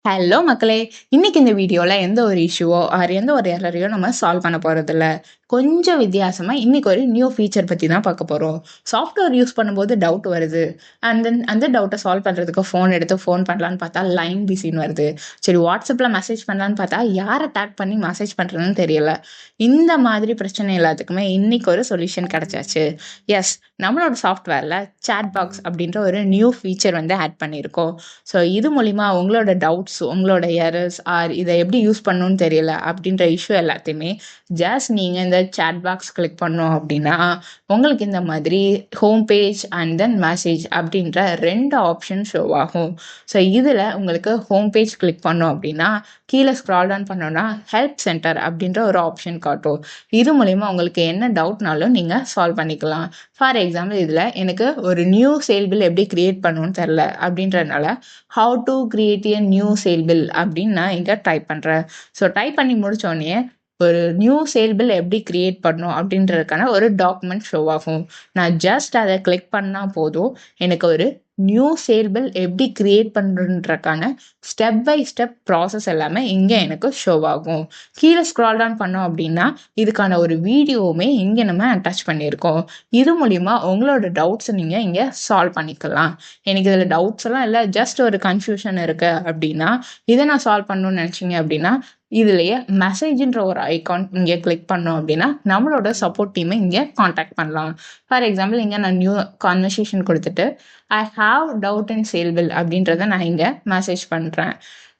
Hello மக்களே! இன்னைக்கு இந்த வீடியோல எந்த ஒரு இஷ்யூவோ ஆர் எந்த ஒரு எரரையோ நம்ம சால்வ் பண்ண போறதில்ல. கொஞ்சம் வித்தியாசமா இன்னைக்கு ஒரு நியூ ஃபீச்சர் பத்தி தான் பார்க்க போறோம். சாஃப்ட்வேர் யூஸ் பண்ணும்போது டவுட் வருது. அண்ட் தென் அந்த டவுட்ட சால்வ் பண்றதுக்கு ஃபோன் எடுத்து ஃபோன் பண்ணலான்னு பார்த்தா லைன் பிஸின்னு வருது. சரி WhatsAppல மெசேஜ் பண்ணலான்னு பார்த்தா யார டேக் பண்ணி மெசேஜ் பண்றதுன்னு தெரியல. இந்த மாதிரி பிரச்சனை எல்லாத்துக்குமே இன்னைக்கு ஒரு சொல்யூஷன் கிடைச்சாச்சு. எஸ், நம்மளோட சாஃப்ட்வேர்ல சாட் பாக்ஸ் அப்படின்ற ஒரு நியூ ஃபீச்சர் வந்து ஆட் பண்ணியிருக்கோம். ஸோ இது மூலிமா உங்களோட டவுட்ஸ், உங்களோட எரர்ஸ் ஆர் இதை எப்படி யூஸ் பண்ணணும்னு தெரியல அப்படின்ற இஷ்யூ எல்லாத்தையுமே ஜஸ்ட் நீங்கள் இந்த சேட் பாக்ஸ் கிளிக் பண்ணோம் அப்படின்னா உங்களுக்கு இந்த மாதிரி home page and then message அப்படின்ற 2 ஆப்ஷன் ஷோ ஆகும். ஸோ இதில் உங்களுக்கு ஹோம் பேஜ் கிளிக் பண்ணோம் அப்படின்னா கீழே ஸ்க்ரால் டவுன் பண்ணோன்னா ஹெல்ப் சென்டர் அப்படின்ற ஒரு ஆப்ஷன் காட்டும். இது மூலிமா உங்களுக்கு என்ன டவுட்னாலும் நீங்கள் சால்வ் பண்ணிக்கலாம். ஃபார் எக்ஸாம்பிள் இதில் எனக்கு ஒரு நியூ சேல் பில் எப்படி கிரியேட் பண்ணணும்னு தெரில அப்படின்றதுனால how to create a new sale bill அப்படின்னு நான் இங்கே டைப் பண்ணுறேன். ஸோ டைப் பண்ணி முடித்தோடனே ஒரு நியூ சேல் பில் எப்படி கிரியேட் பண்ணணும் அப்படின்றதுக்கான ஒரு டாக்குமெண்ட் ஷோ ஆகும். நான் ஜஸ்ட் அதை கிளிக் பண்ணால் போதும், எனக்கு ஒரு நியூ சேல் பில் எப்படி கிரியேட் பண்ணுறதுக்கான ஸ்டெப் பை ஸ்டெப் ப்ராசஸ் எல்லாமே இங்கே எனக்கு ஷோ ஆகும். கீழே ஸ்க்ரால் டவுன் பண்ணோம் அப்படின்னா இதுக்கான ஒரு வீடியோவுமே இங்கே நம்ம அட்டாச் பண்ணியிருக்கோம். இது மூலிமா உங்களோட டவுட்ஸை நீங்கள் இங்கே சால்வ் பண்ணிக்கலாம். எனக்கு இதில் டவுட்ஸ் எல்லாம் இல்லை, ஜஸ்ட் ஒரு கன்ஃபியூஷன் இருக்குது அப்படின்னா இதை நான் சால்வ் பண்ணணும்னு நினச்சிங்க அப்படின்னா இதுலேயே மெசேஜ்ன்ற ஒரு ஐகான் இங்கே கிளிக் பண்ணோம் அப்படின்னா நம்மளோட சப்போர்ட் டீமை இங்கே காண்டாக்ட் பண்ணலாம். ஃபார் எக்ஸாம்பிள் இங்கே நான் நியூ கான்வர்சேஷன் கொடுத்துட்டு I have doubt in sale bill அப்படின்றத நான் இங்கே மெசேஜ் பண்ணுறேன்.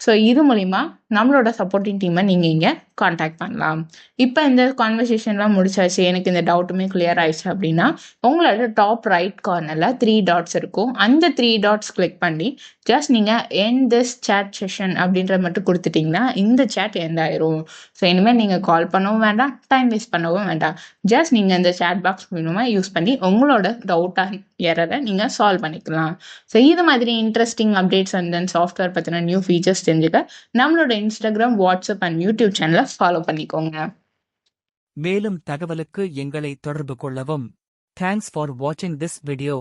ஸோ இது மூலிமா நம்மளோட சப்போர்ட்டிங் டீமை நீங்கள் இங்கே காண்டாக்ட் பண்ணலாம். இப்போ இந்த கான்வர்சேஷன்லாம் முடிச்சாச்சு, எனக்கு இந்த டவுட்டுமே கிளியர் ஆயிடுச்சு அப்படின்னா உங்களோட டாப் ரைட் கார்னரில் 3 டாட்ஸ் இருக்கும். அந்த 3 டாட்ஸ் கிளிக் பண்ணி ஜஸ்ட் நீங்கள் எண்ட் திஸ் சேட் செஷன் அப்படின்ற மட்டும் கொடுத்துட்டிங்கன்னா இந்த சேட் எண்ட் ஆயிரும். ஸோ இனிமேல் நீங்கள் கால் பண்ணவும் வேண்டாம், டைம் வேஸ்ட் பண்ணவும் வேண்டாம். ஜஸ்ட் நீங்கள் இந்த சேட் பாக்ஸ் மூலமாக யூஸ் பண்ணி உங்களோட டவுட்டாக எரரை நீங்கள் சால்வ் பண்ணிக்கலாம். ஸோ இது மாதிரி interesting updates and then software பற்றின நியூ ஃபீச்சர்ஸ் தெரிஞ்சுக்க நம்மளோட இன்ஸ்டாகிராம், வாட்ஸ்அப் அண்ட் யூடியூப் சேனலை ஃபாலோ பண்ணிக்கோங்க. மேலும் தகவலுக்கு எங்களை தொடர்பு கொள்ளவும். தேங்க்ஸ் ஃபார் வாட்சிங் திஸ் வீடியோ.